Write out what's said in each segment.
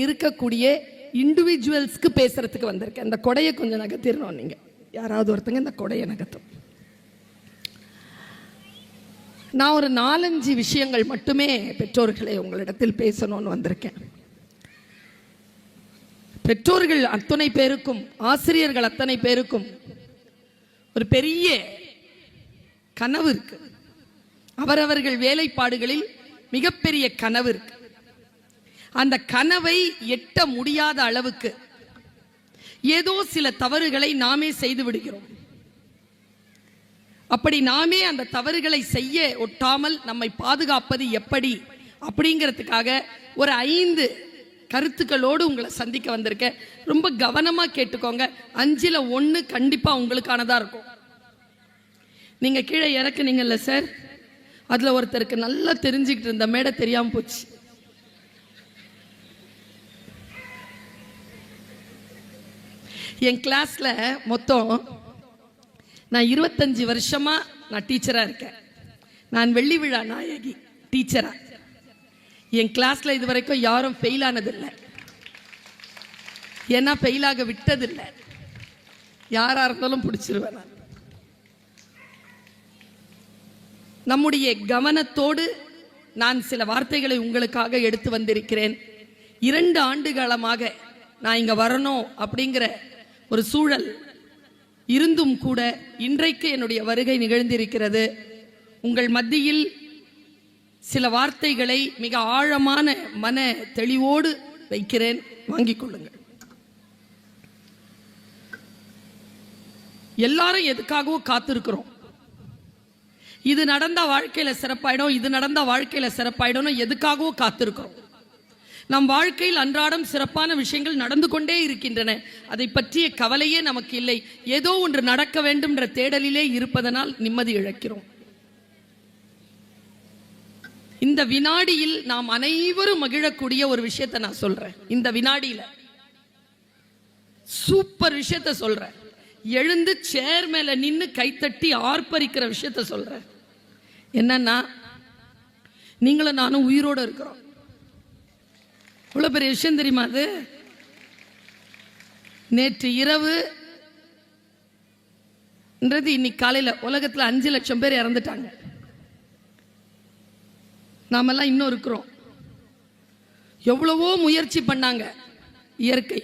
இருக்கக்கூடிய இண்டிவிஜுவல்ஸ்க்கு பேசுறதுக்கு வந்திருக்கேன். இந்த கொடையை கொஞ்சம் நகர்த்திடணும். நீங்க யாராவது ஒருத்தங்க இந்த கொடையை நகர்த்தும். நான் ஒரு 4-5 விஷயங்கள் மட்டுமே பெற்றோர்களை உங்களிடத்தில் பேசணும்னு வந்திருக்கேன். பெற்றோர்கள் அத்தனை பேருக்கும், ஆசிரியர்கள் அத்தனை பேருக்கும் ஒரு பெரிய கனவு இருக்கு. அவரவர்கள் வேலைப்பாடுகளில் மிகப்பெரிய கனவு இருக்கு. அந்த கனவை எட்ட முடியாத அளவுக்கு ஏதோ சில தவறுகளை நாமே செய்து விடுகிறோம். அப்படி நாமே அந்த தவறுகளை செய்ய ஒட்டாமல் நம்மை பாதுகாப்பது எப்படி அப்படிங்கிறதுக்காக ஒரு 5 கருத்துக்களோடு உங்களை சந்திக்க வந்திருக்கேன். ரொம்ப கவனமா கேட்டுக்கோங்க. 5ல் 1 கண்டிப்பா உங்களுக்கானதா இருக்கும். நீங்க கீழே இறக்குனீங்கல்ல சார், அதுல ஒருத்தருக்கு நல்லா தெரிஞ்சுக்கிட்டு இருந்த மேடை தெரியாம போச்சு. என் கிளாஸ்ல மொத்தம் நான் 25 வருஷமா நான் டீச்சரா இருக்கேன். நான் வெள்ளி விழா நாயகி டீச்சரா. என் கிளாஸ்ல இது வரைக்கும் யாரும் ஃபெயில் ஆனதில்லை. ஏன்னா ஃபெயிலாக விட்டதில்லை. யாரா இருந்தாலும் பிடிச்சிருவேன் நான். நம்முடைய கவனத்தோடு நான் சில வார்த்தைகளை உங்களுக்காக எடுத்து வந்திருக்கிறேன். 2 ஆண்டு காலமாக நான் இங்க வரணும் அப்படிங்கிற ஒரு சூழல் இருந்தும் கூட இன்றைக்கு என்னுடைய வருகை நிகழ்ந்திருக்கிறது. உங்கள் மத்தியில் சில வார்த்தைகளை மிக ஆழமான மன தெளிவோடு வைக்கிறேன். வாங்கிக் கொள்ளுங்கள். எல்லாரும் எதுக்காகவோ காத்திருக்கிறோம். இது நடந்தா வாழ்க்கையில சிறப்பாயிடும், இது நடந்தா வாழ்க்கையில சிறப்பாயிடும், எதுக்காகவோ காத்திருக்கிறோம். நம் வாழ்க்கையில் அன்றாடம் சிறப்பான விஷயங்கள் நடந்து கொண்டே இருக்கின்றன. அதை பற்றிய கவலையே நமக்கு இல்லை. ஏதோ ஒன்று நடக்க வேண்டும் என்ற தேடலிலே இருப்பதனால் நிம்மதி இழக்கிறோம். இந்த வினாடியில் நாம் அனைவரும் மகிழக்கூடிய ஒரு விஷயத்தை நான் சொல்றேன். இந்த வினாடியில சூப்பர் விஷயத்தை சொல்றேன். எழுந்து சேர் மேல நின்னு கைத்தட்டி ஆர்ப்பரிக்கிற விஷயத்தை சொல்றேன். என்னன்னா, நீங்களும் நானும் உயிரோடு இருக்கிறோம். இவ்வளவு பெரிய விஷயம் தெரியுமா? அது நேற்று இரவு இன்னைக்கு காலையில உலகத்துல 5 லட்சம் பேர் இறந்துட்டாங்க. நாமெல்லாம் இன்னும் இருக்கிறோம். எவ்வளவோ முயற்சி பண்ணாங்க. இயற்கை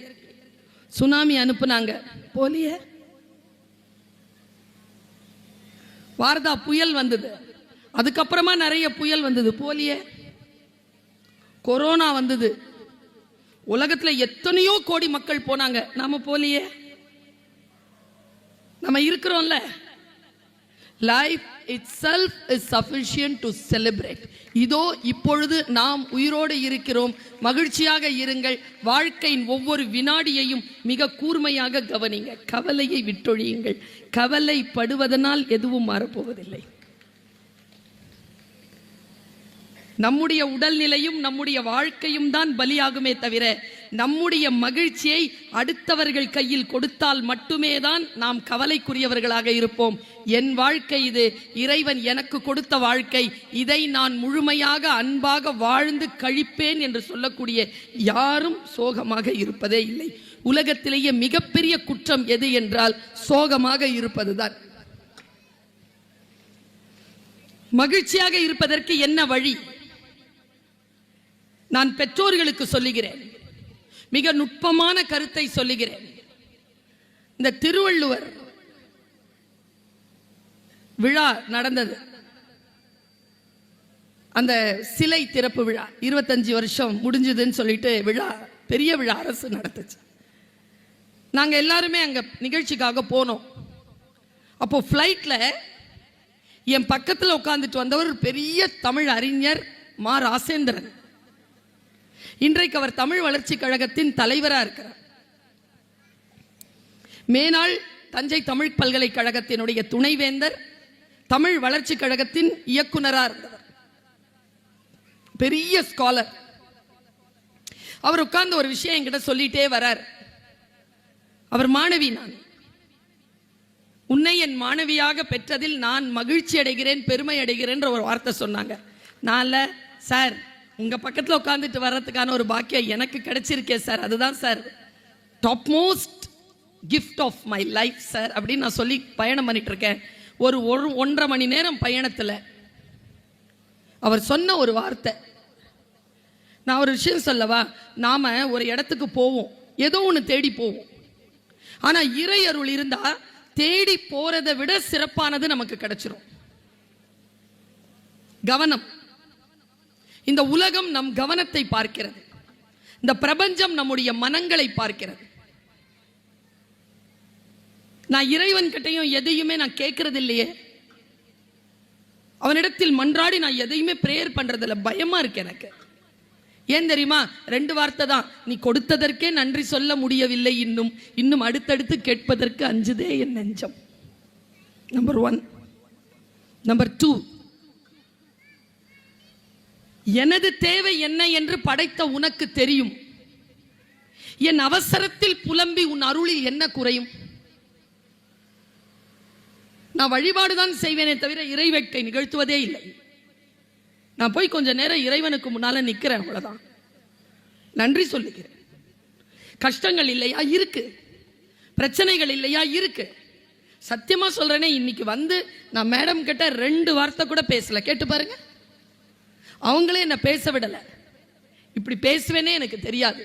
சுனாமி அனுப்புனாங்க, போலியே. வார்தா புயல் வந்தது, அதுக்கப்புறமா நிறைய புயல் வந்தது, போலியே. கொரோனா வந்தது, உலகத்துல எத்தனையோ கோடி மக்கள் போனாங்க, நாம போலியே. நம்ம இருக்கிறோம்ல. Life itself is sufficient to celebrate. இதோ இப்பொழுது நாம் உயிரோடு இருக்கிறோம். மகிழ்ச்சியாக இருங்கள். வாழ்க்கையின் ஒவ்வொரு வினாடியையும் மிக கூர்மையாக கவனிங்க. கவலையை விட்டொழியுங்கள். கவலைப்படுவதனால் எதுவும் மாறப்போவதில்லை. நம்முடைய உடல்நிலையும் நம்முடைய வாழ்க்கையும் தான் பலியாகுமே தவிர நம்முடைய மகிழ்ச்சியை அடுத்தவர்கள் கையில் கொடுத்தால் மட்டுமே தான் நாம் கவலைக்குரியவர்களாக இருப்போம். என் வாழ்க்கை இது, இறைவன் எனக்கு கொடுத்த வாழ்க்கை, இதை நான் முழுமையாக அன்பாக வாழ்ந்து கழிப்பேன் என்று சொல்லக்கூடிய யாரும் சோகமாக இருப்பதே இல்லை. உலகத்திலேயே மிகப்பெரிய குற்றம் எது என்றால் சோகமாக இருப்பதுதான். மகிழ்ச்சியாக இருப்பதற்கு என்ன வழி? நான் பெற்றோர்களுக்கு சொல்லுகிறேன். மிக நுட்பமான கருத்தை சொல்லுகிறேன். இந்த திருவள்ளுவர் விழா நடந்தது. அந்த சிலை திறப்பு விழா 25 வருஷம் முடிஞ்சதுன்னு சொல்லிட்டு விழா, பெரிய விழா அரசு நடத்துச்சு. நாங்க எல்லாருமே அங்க நிகழ்ச்சிக்காக போனோம். அப்போ ஃப்ளைட்ல என் பக்கத்தில் உட்கார்ந்துட்டு வந்தவர் பெரிய தமிழ் அறிஞர் மா ராசேந்திரன். இன்றைக்கு அவர் தமிழ் வளர்ச்சி கழகத்தின் தலைவராக இருக்கிறார். மேனாள் தஞ்சை தமிழ் பல்கலைக்கழகத்தினுடைய துணைவேந்தர், தமிழ் வளர்ச்சி கழகத்தின் இயக்குனராக இருந்தவர், பெரிய ஸ்காலர். அவர் உட்கார்ந்து ஒரு விஷயம் என்கிட்ட சொல்லிட்டே வரார். அவர் மாணவி. நான் உன்னை என் மாணவியாக பெற்றதில் நான் மகிழ்ச்சி அடைகிறேன், பெருமை அடைகிறேன் ஒரு வார்த்தை சொன்னாங்க. நான் சார் உங்க பக்கத்துல உட்கார்ந்துட்டு வர்றதுக்கான ஒரு பாக்கியம் எனக்கு கிடைச்சிருக்கே சார். அதுதான் sir top most gift of my life sir அப்படின்னு நான் சொல்லி பயணம் பண்ணிட்டு இருக்கேன். ஒரு 1.5 மணி நேரம் பயணத்துல அவர் சொன்ன ஒரு வார்த்தை. நான் ஒரு விஷயம் சொல்லவா, நாம ஒரு இடத்துக்கு போவோம், ஏதோ ஒன்று தேடி போவோம். ஆனா இறை அருள் இருந்தா தேடி போறதை விட சிறப்பானது நமக்கு கிடைச்சிரும். கவனம். இந்த உலகம் நம் கவனத்தை பார்க்கிறது. இந்த பிரபஞ்சம் நம்முடைய மனங்களை பார்க்கிறது. நான் இறைவன் கிட்டையும் எதையுமே நான் கேட்கறது இல்லையே, அவனிடத்தில் மன்றாடி நான் எதையுமே பிரேயர் பண்றதில்ல. பயமா இருக்கு எனக்கு. ஏன் தெரியுமா? 2 வார்த்தை தான், நீ கொடுத்ததற்கே நன்றி சொல்ல முடியவில்லை, இன்னும் அடுத்தடுத்து கேட்பதற்கு அஞ்சுதே என் நெஞ்சம். நம்பர் 1. நம்பர் 2, எனது தேவை என்ன என்று படைத்த உனக்கு தெரியும். என் அவசரத்தில் புலம்பி உன் அருளில் என்ன குறையும்? நான் வழிபாடுதான் செய்வேனே தவிர இறை வேட்கை நிகழ்த்துவதே இல்லை. நான் போய் கொஞ்ச நேரம் இறைவனுக்கு முன்னால நிக்கிறேன், அவ்வளவுதான். நன்றி சொல்லுகிறேன். கஷ்டங்கள் இல்லையா? இருக்கு. பிரச்சனைகள் இல்லையா? இருக்கு. சத்தியமா சொல்றேனே, இன்னைக்கு வந்து நான் மேடம் கிட்ட 2 வார்த்தை கூட பேசல. கேட்டு பாருங்க. அவங்களே என்ன பேச விடல. இப்படி பேசுவேனே எனக்கு தெரியாது.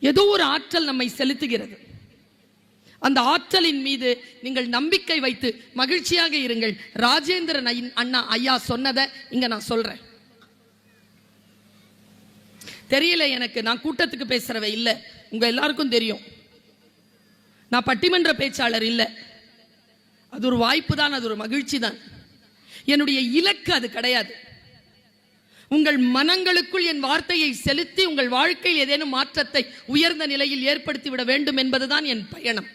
ஏதோ ஒரு ஆற்றல் நம்மை செலுத்துகிறது. அந்த ஆற்றலின் மீது நீங்கள் நம்பிக்கை வைத்து மகிழ்ச்சியாக இருங்கள். ராஜேந்திரன் அண்ணா ஐயா சொன்னதை இங்க நான் சொல்றேன். தெரியல எனக்கு, நான் கூட்டத்துக்கு பேசுறவ இல்ல, உங்க எல்லாருக்கும் தெரியும். நான் பட்டிமன்ற பேச்சாளர் இல்ல. அது ஒரு வாய்ப்பு தான், அது ஒரு மகிழ்ச்சி தான். என்னுடைய இலக்கு அது கிடையாது. உங்கள் மனங்களுக்குள் என் வார்த்தையை செலுத்தி உங்கள் வாழ்க்கையில் ஏதேனும் மாற்றத்தை உயர்ந்த நிலையில் ஏற்படுத்திவிட வேண்டும் என்பதுதான் என் பயணம்.